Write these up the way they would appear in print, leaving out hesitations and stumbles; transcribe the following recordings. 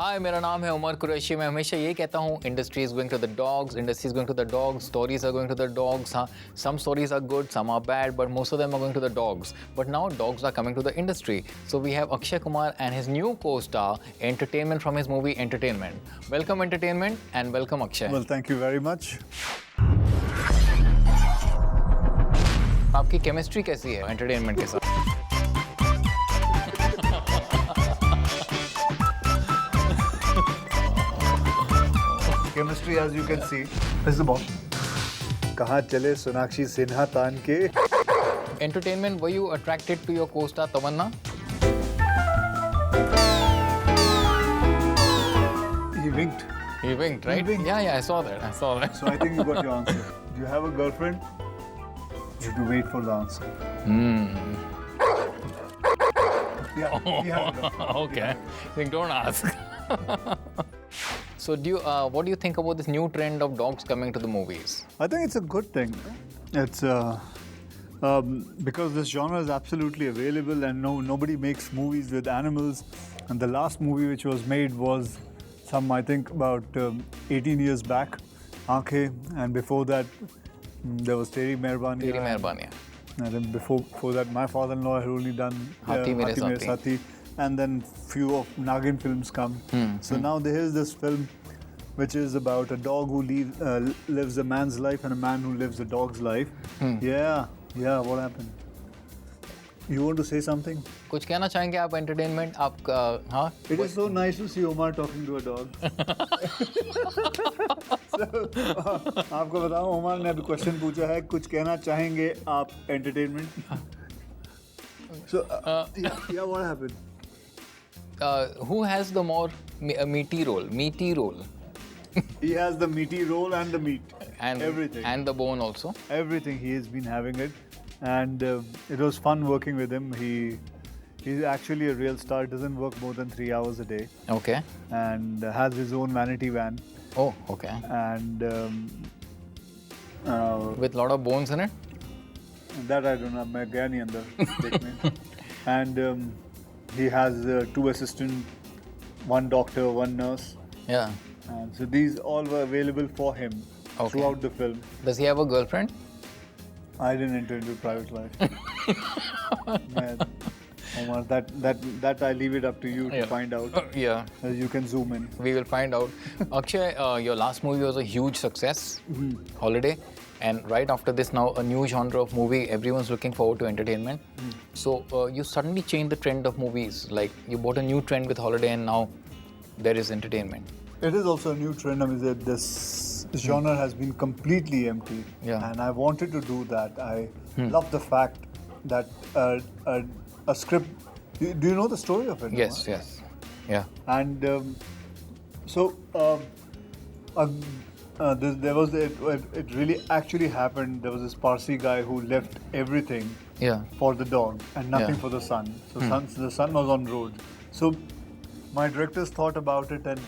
हाय, मेरा नाम है उमर कुरैशी। मैं हमेशा ये कहता हूँ, industry is going to the dogs, industry is going to the dogs, stories are going to the dogs. हाँ, some stories are good, some are bad, but most of them are going to the dogs. But now dogs are coming to the industry. So we have Akshay Kumar and his new co-star, Entertainment, from his movie Entertainment. Welcome Entertainment and welcome Akshay. Well, thank you very much. आपकी chemistry कैसी है entertainment के साथ? Chemistry, as you can see, is the bomb. कहाँ चले सोनाक्षी सिन्हा तान के? Entertainment, were you attracted to your co-star Tamanna? He winked. He winked, right? He winked. Yeah, I saw that. So I think you got your answer. Do you have a girlfriend? You have to wait for the answer. Yeah, he has a girlfriend. Okay. Then don't ask. So what do you think about this new trend of dogs coming to the movies? I think it's a good thing. It's because this genre is absolutely available, and nobody makes movies with animals. And the last movie which was made was I think about 18 years back, Aankhein, and before that there was Teri Mehrbani. Teri Mehrbani. And then before that, my father-in-law had only done Haathi Mere Saathi. And then few of Nagin films come. So now there is this film which is about a dog who lives a man's life and a man who lives a dog's life. Yeah, what happened? You want to say something? कुछ कहना चाहेंगे आप entertainment? आप हाँ? It is so nice to see Omar talking to a dog. आपको बताऊं, ओमर ने अभी क्वेश्चन पूछा है, कुछ कहना चाहेंगे आप entertainment? So yeah, what happened? Who has the more meaty role? He has the meaty role and the meat. And everything. And the bone also. Everything. He has been having it. And it was fun working with him. He's actually a real star. Doesn't work more than 3 hours a day. Okay. And has his own vanity van. Oh, okay. And with lot of bones in it? That I don't know. मैं गया नहीं अंदर देखने. And he has 2 assistants, 1 doctor, 1 nurse. Yeah. And so these all were available for him throughout the film. Does he have a girlfriend? I didn't enter into private life. Man, Omar, that I leave it up to you to find out. Yeah. You can zoom in. We will find out. Akshay, your last movie was a huge success, Holiday. And right after this, now a new genre of movie, everyone's looking forward to entertainment. So you suddenly changed the trend of movies. Like you bought a new trend with Holiday, and now there is entertainment. It is also a new trend. I mean, this genre has been completely empty. Yeah. And I wanted to do that. I love the fact that a script. Do you know the story of it? Yes, Omar? yes. Yeah. And there was it really actually happened. There was this Parsi guy who left everything for the dog and nothing for the son. So the son was on road. So my directors thought about it and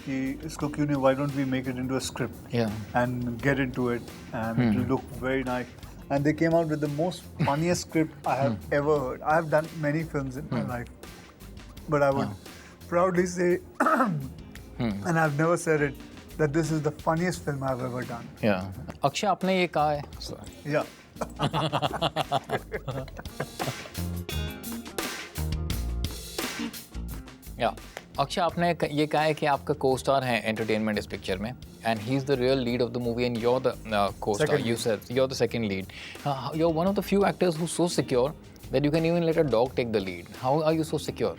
why don't we make it into a script and get into it, and it will look very nice. And they came out with the most funniest script I have ever heard. I have done many films in my life, but I would proudly say, and I've never said it, that this is the funniest film I've ever done. Yeah. Akshay, आपने ये कहा है. Yeah. Yeah. Akshay, आपने ये कहा है कि आपका co-star है entertainment इस picture में, and he's the real lead of the movie, and you're the co-star. You said you're the second lead. You're one of the few actors who's so secure that you can even let a dog take the lead. How are you so secure?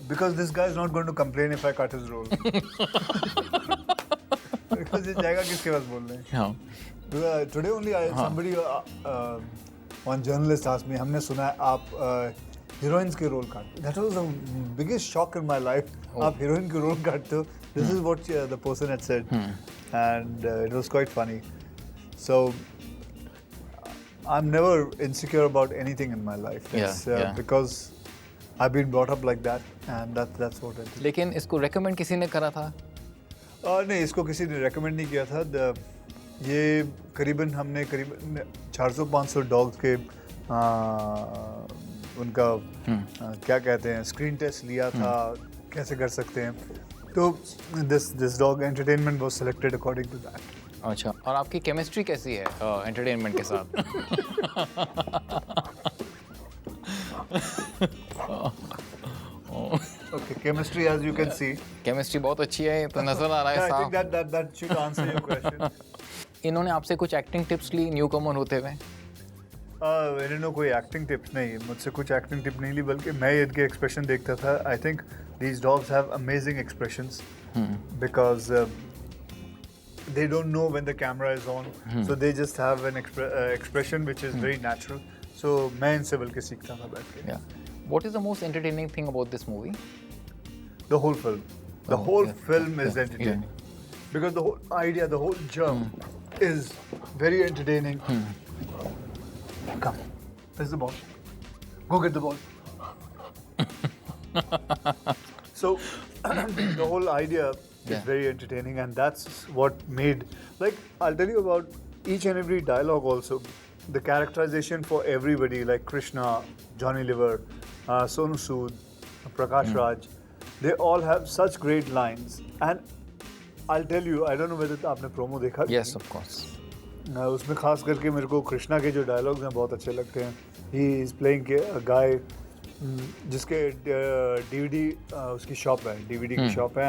Because this guy is not going to complain if I cut his role. Because ये जाएगा किसके पास बोलने? हाँ. Today only somebody, one journalist asked me, हमने सुना है आप heroines के रोल काटते. That was the biggest shock in my life. आप heroine के रोल काटते हो. This is what the person had said, and it was quite funny. So I'm never insecure about anything in my life. It's because I've been brought up like that, and that's what it is. लेकिन इसको recommend किसी ने करा था? नहीं, इसको किसी ने recommend नहीं किया था. ये हमने करीबन 400-500 डॉग्स के उनका क्या कहते हैं स्क्रीन टेस्ट लिया था, कैसे कर सकते हैं. तो this dog entertainment was selected according to that. अच्छा, और आपकी केमिस्ट्री कैसी है एंटरटेनमेंट के साथ? Okay, chemistry as you can see. Chemistry बहुत अच्छी है, तो नजर आ रहा है I साफ. think that should answer your question. इन्होंने आपसे कुछ एक्टिंग टिप्स ली न्यू कमर होते हुए? मैंने कोई एक्टिंग टिप्स नहीं, मुझसे कुछ एक्टिंग टिप नहीं ली, बल्कि मैं इनके एक्सप्रेशन देखता था. I think these dogs have amazing expressions because they don't know when the camera is on, so they just have an expression which is very natural. So मैं इनसे बल्कि सीखता था बैठ के. Yeah. What is the most entertaining thing about this movie? The whole film. The whole yeah, film is yeah, entertaining because the whole idea, the whole germ is very entertaining. Come, there's the ball. Go get the ball. So the whole idea is very entertaining, and that's what made. Like, I'll tell you about each and every dialogue also. The characterization for everybody, like Krishna, Johnny Liver, Sonu Sood, Prakash Raj, they all have such great lines. And I'll tell you, I don't know whether आपने promo देखा. Yes, of course. उसमें खास करके मेरे को कृष्णा के जो dialogues हैं बहुत अच्छे लगते हैं. He is playing a guy जिसके DVD उसकी शॉप है, DVD की शॉप है,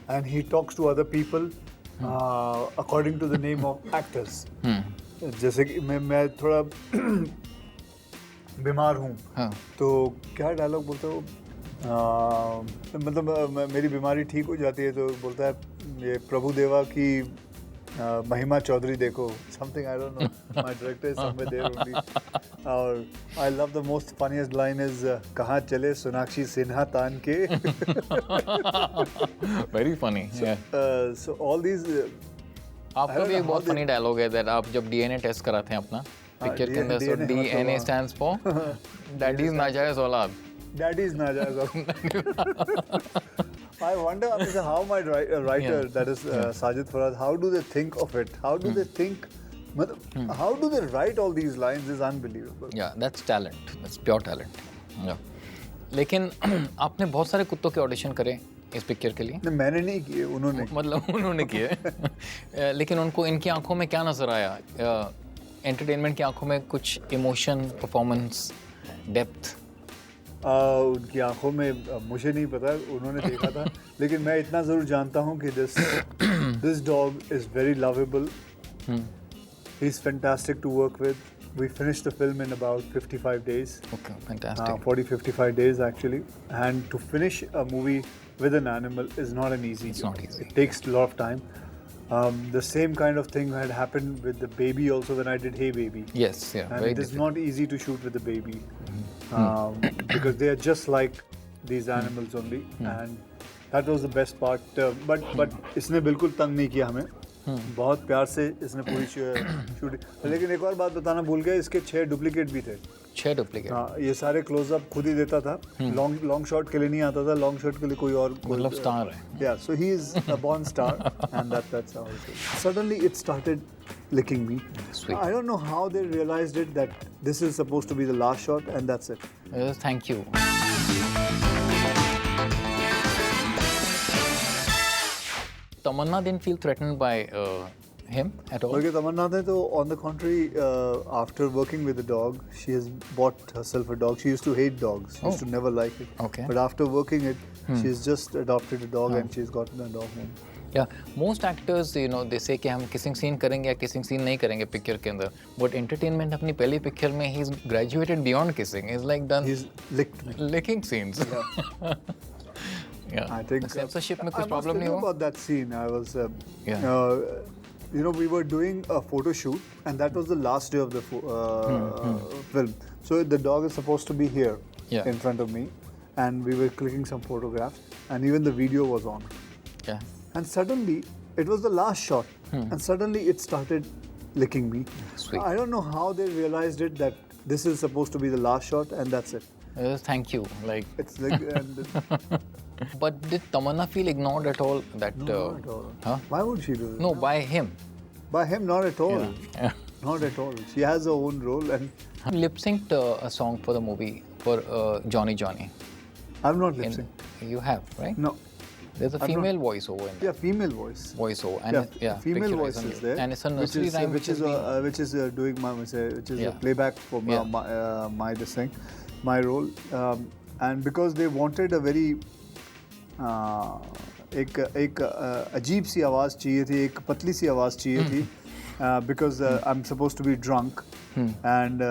and he talks to other people according to the name of actors. जैसे कि मैं थोड़ा बीमार हूँ, तो क्या डायलॉग बोलता है वो, मतलब मेरी बीमारी ठीक हो जाती है तो बोलता है ये प्रभु देवा की महिमा चौधरी देखो, something I don't know. My director is somewhere there only. और I love the most funniest line is कहाँ चले सोनाक्षी सिन्हा तान के. Very funny. So all these. आपका भी एक बहुत फनी डायलॉग है that आप जब DNA टेस्ट कराते हैं अपना पिक्चर के अंदर, so DNA stands for Daddy's नाजायज औलाद. Daddy's नाजायज औलाद. I wonder how my writer, that is Sajid Farad, how do they think of it? How do they think? How do they write all these lines? Is unbelievable. Yeah, that's talent. That's pure talent. Yeah. लेकिन आपने बहुत सारे कुत्तों के audition करे इस picture के लिए? नहीं, मैंने नहीं किए, उन्होंने. मतलब उन्होंने किए. लेकिन उनको इनकी आंखों में क्या नजर आया? एंटरटेनमेंट की आंखों में कुछ इमोशन, परफॉर्मेंस, डेप्थ? उनकी आंखों में मुझे नहीं पता, उन्होंने देखा था. लेकिन मैं इतना ज़रूर जानता हूँ कि this dog is very lovable. He's fantastic to work with. We finished the film in about 55 days. Okay, fantastic. 40-55 days actually. And to finish a movie with an animal is not an easy job. Not easy. It takes a lot of time. The same kind of thing had happened with the baby also when I did Hey Baby. Yes, yeah. And it is not easy to shoot with the baby because they are just like these animals only, and that was the best part. But इसने बिल्कुल तंग नहीं किया हमें. बहुत प्यार से इसने पूरी शूटिंग. लेकिन एक और बात बताना भूल गया, इसके 6 डुप्लीकेट भी थे. 6 डुप्लीकेट? हाँ, ये सारे क्लोजअप खुद ही देता था. लॉन्ग शॉट के लिए नहीं आता था, लॉन्ग शॉट के लिए कोई और. मतलब स्टार है. Yeah, so he is a born star, and that's how it is. Suddenly it started licking me. Sweet. I don't know how they realized it, that this is supposed to be the last shot, and that's it. Thank you. Tamanna didn't feel threatened by him at all? Okay, Tamanna ne to, on the contrary, after working with the dog, she has bought herself a dog. She used to hate dogs. She used to never like it. Okay. But after working it, she's just adopted a dog and she's gotten a dog home. Yeah, most actors, you know, they say कि हम kissing scene करेंगे या kissing scene नहीं करेंगे picture के अंदर. But entertainment अपनी पहली पिक्चर में he's graduated beyond kissing. He's like done. He's licked me. Licking scenes. Yeah. Yeah. I think censorship में कुछ I problem नहीं must tell you हुआ? about that scene. I was, Yeah. you know, we were doing a photo shoot, and that was the last day of the film. So the dog is supposed to be here in front of me, and we were clicking some photographs, and even the video was on. Yeah. And suddenly, it was the last shot, and suddenly it started licking me. Sweet. I don't know how they realized it, that this is supposed to be the last shot, and that's it. Thank you. Like. It's like. But did Tamanna feel ignored at all? That No, not at all. Huh? Why would she do that? No, by him. By him, not at all. Yeah. Not at all. She has her own role, and Lip synced a song for the movie for Johnny Johnny. I've not lip synced. You have, right? No. There's a female voiceover in that. Yeah, female voice. Voiceover, and female voice is there, and it's a nursery rhyme, which is doing my a playback for my this thing, my role, and because they wanted a very एक अजीब सी आवाज़ चाहिए थी, एक पतली सी आवाज़ चाहिए थी, because I'm supposed to be drunk, and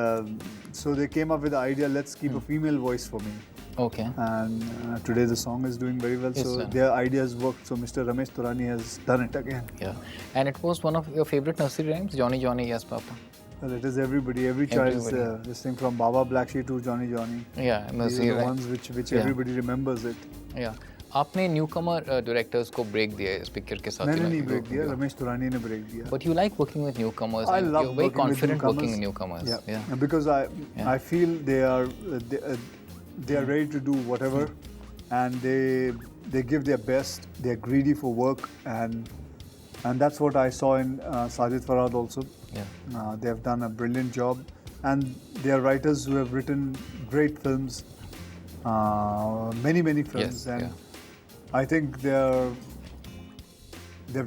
so they came up with the idea, let's keep a female voice for me. Okay. And today the song is doing very well, so their ideas worked. So Mr. Ramesh Turani has done it again. Yeah, and it was one of your favorite nursery rhymes, Johnny Johnny Yes Papa. Well, it is everybody. Every child's this thing from Baba Black Sheep to Johnny Johnny. Yeah, nursery rhymes. These are the ones which everybody remembers it. Yeah. आपने newcomer directors को break दिया है इस picture के साथ? मैंने नहीं break दिया, रमेश तुरानी ने ब्रेक दिया. But you like working with newcomers. I love you're very confident working with newcomers. Yeah. Because I feel they are ready to do whatever, and they give their best. They're greedy for work, and that's what I saw in Sajid Farhad also. Yeah. They have done a brilliant job, and they are writers who have written great films, many films, and I think they've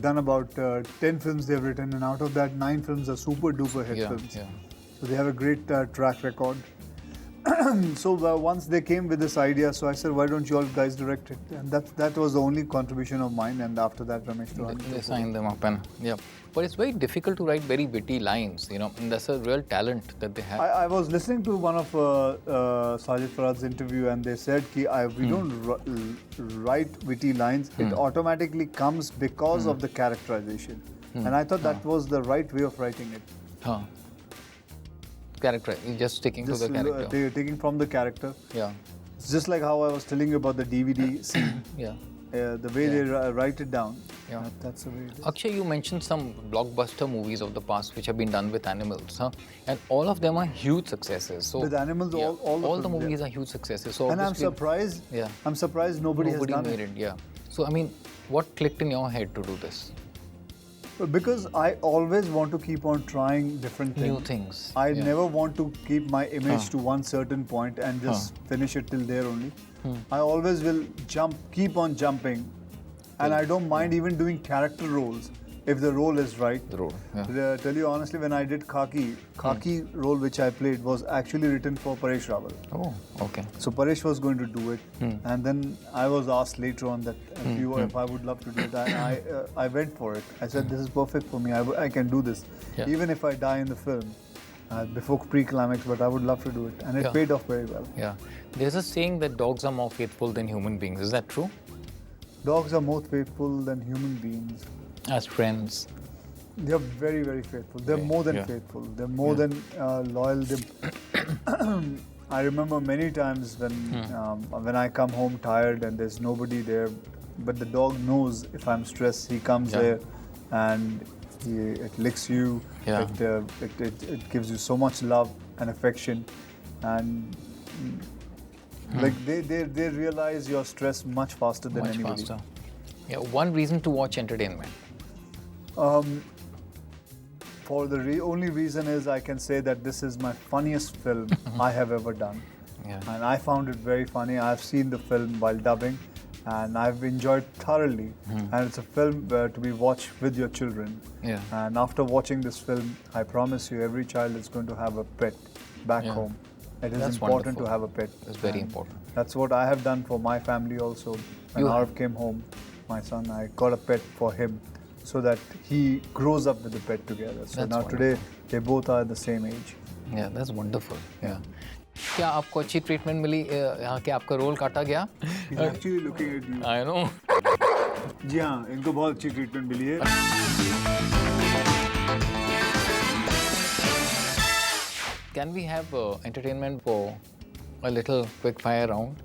done about 10 films they've written, and out of that 9 films are super duper hit films. Yeah. So they have a great track record. So once they came with this idea, so I said, why don't you all guys direct it? And that was the only contribution of mine. And after that, Ramesh Turani. They signed them up, and but it's very difficult to write very witty lines, you know. And that's a real talent that they have. I was listening to one of Sajid Farhad's interview, and they said we don't write witty lines. It automatically comes because of the characterization. And I thought that was the right way of writing it. Character, just sticking to the character. Taking from the character. Yeah. It's just like how I was telling you about the DVD scene. The way they write it down. Yeah. That's the way it is. Akshay, you mentioned some blockbuster movies of the past which have been done with animals, huh? And all of them are huge successes. So with animals, all the movies are huge successes. So and I'm surprised. I'm surprised nobody has done made it. Yeah. So I mean, what clicked in your head to do this? Because I always want to keep on trying different things. New things. I never want to keep my image to one certain point and just finish it till there only. I always will keep on jumping, and I don't mind even doing character roles if the role is right. The role. Tell you honestly, when I did Khaki role which I played was actually written for Paresh Rawal. Oh, okay. So Paresh was going to do it, and then I was asked later on that if I would love to do it. I went for it. I said, this is perfect for me. I can do this, even if I die in the film before pre-climax. But I would love to do it, and it paid off very well. Yeah. There's a saying that dogs are more faithful than human beings. Is that true? Dogs are more faithful than human beings. As friends. They're very, very faithful. They're more than faithful. They're more than loyal. I remember many times when I come home tired and there's nobody there, but the dog knows if I'm stressed, he comes there and it licks you. It gives you so much love and affection, and like they realize your stress much faster than anybody. Much faster. Yeah. One reason to watch entertainment. For the only reason is I can say that this is my funniest film I have ever done. And I found it very funny. I've seen the film while dubbing, and I've enjoyed thoroughly. And it's a film to be watched with your children. And after watching this film, I promise you, every child is going to have a pet back home. It is important to have a pet. It's very important. That's what I have done for my family also. When Arv came home, my son, I got a pet for him, so that he grows up with the pet together. So now today they both are the same age. Yeah, that's wonderful. Yeah. क्या आपको अच्छी treatment मिली यहाँ के आपका role काटा गया? He's actually looking at you. I know. जी हाँ, इनको बहुत अच्छी ट्रीटमेंट मिली है. Can we have entertainment for a little quick fire round?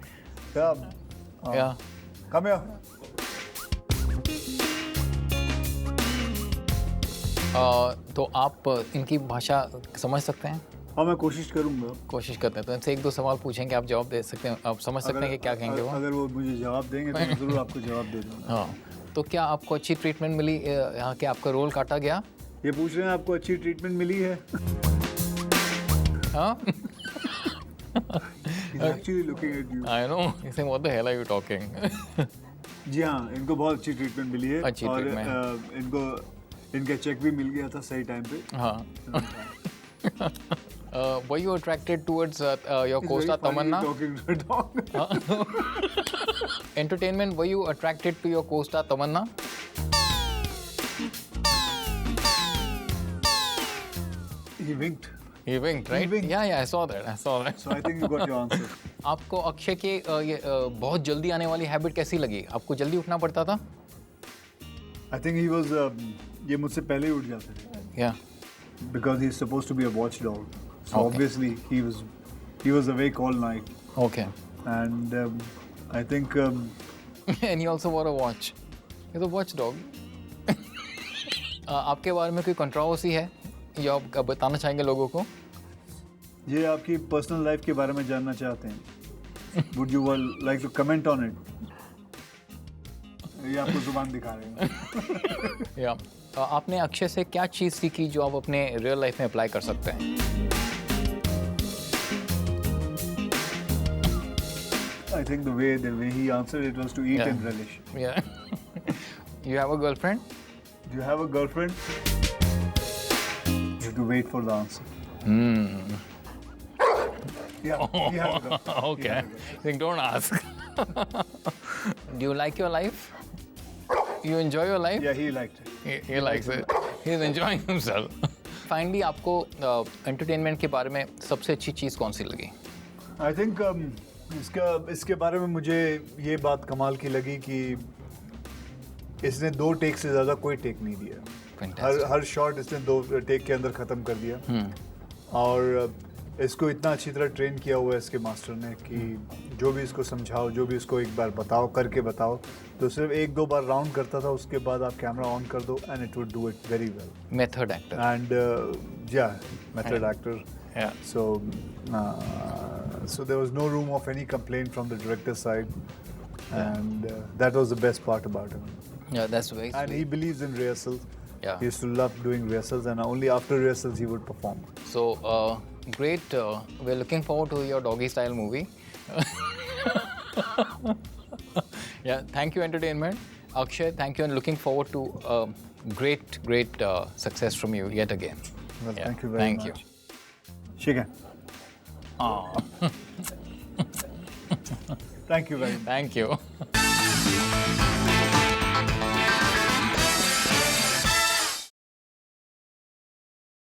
Yeah. Come here. तो आप इनकी भाषा समझ सकते हैं? हाँ, मैं कोशिश करूँगा. कोशिश करते हैं. तो इनसे 1-2 सवाल पूछेंगे, आप जवाब दे सकते हैं, आप समझ सकते हैं कि क्या कहेंगे वो? अगर वो मुझे जवाब देंगे तो मैं ज़रूर आपको जवाब दे दूँगा. हाँ. तो क्या आपको अच्छी ट्रीटमेंट मिली यहाँ के आपका रोल काटा गया? ये पूछ रहे हैं आपको अच्छी ट्रीटमेंट मिली है? हाँ. He's actually looking at you. I know. He's saying, what the hell are you talking? जी हाँ, इनको बहुत अच्छी ट्रीटमेंट मिली है अच्छी और treatment. इनको इनका चेक भी मिल गया था सही टाइम पे. हाँ. Were you attracted towards your It's co-star very funny Tamanna? talking to a dog. Entertainment, were you attracted to your co-star Tamanna? He winked. He winked, right? winked. Yeah, I saw that. So I think you got your answer. आपको अक्षय के ये बहुत जल्दी आने वाली habit कैसी लगी? आपको जल्दी उठना पड़ता था? I think he was ये मुझसे पहले ही उठ जाते थे. Yeah. Because he's supposed to be a watchdog. So Okay. obviously he was awake all night. Okay. And I think And he also wore a watch. He's a watchdog. आपके बारे में कोई कंट्रोवर्सी है या आप बताना चाहेंगे लोगों को? ये आपकी पर्सनल लाइफ के बारे में जानना चाहते हैं. Would you like to comment on it? ये आपको जुबान दिखा रहे हैं. या आपने अक्षय से क्या चीज़ सीखी जो आप अपने रियल लाइफ में अप्लाई कर सकते हैं? I think the way he answered it was to eat Yeah. and relish. Yeah. You have a girlfriend? Do you have a girlfriend? You have to wait for the answer. Yeah, he has a girlfriend. Okay. Then don't ask. Do you like your life? You enjoy your life? Yeah, he liked it. He likes it. He's enjoying himself. Finally, आपको entertainment के बारे में सबसे अच्छी चीज़ कौन सी लगी? I think इसके बारे में मुझे ये बात कमाल की लगी कि इसने 2 टेक से ज़्यादा कोई टेक नहीं दिया. Fantastic. हर शॉट इसने 2 टेक के अंदर ख़त्म कर दिया. और इसको इतना अच्छी तरह ट्रेन किया हुआ है इसके मास्टर ने कि जो भी इसको समझाओ, जो भी इसको एक बार बताओ, करके बताओ, तो सिर्फ 1-2 बार राउंड करता था. उसके बाद आप कैमरा ऑन कर दो and it would do it very well. Method actor. And method actor. Yeah. So there was no room of any complaint from the director's side, and that was the best part about him. Yeah, that's very And he sweet. believes in rehearsals. Yeah. He used to love doing rehearsals, and only after rehearsals he would perform. So great. We're looking forward to your doggy style movie. Yeah. Thank you, entertainment. Akshay, thank you, and looking forward to great success from you yet again. Well, Yeah, thank you very thank much. Shake hand. Aw, Thank you very much. thank you.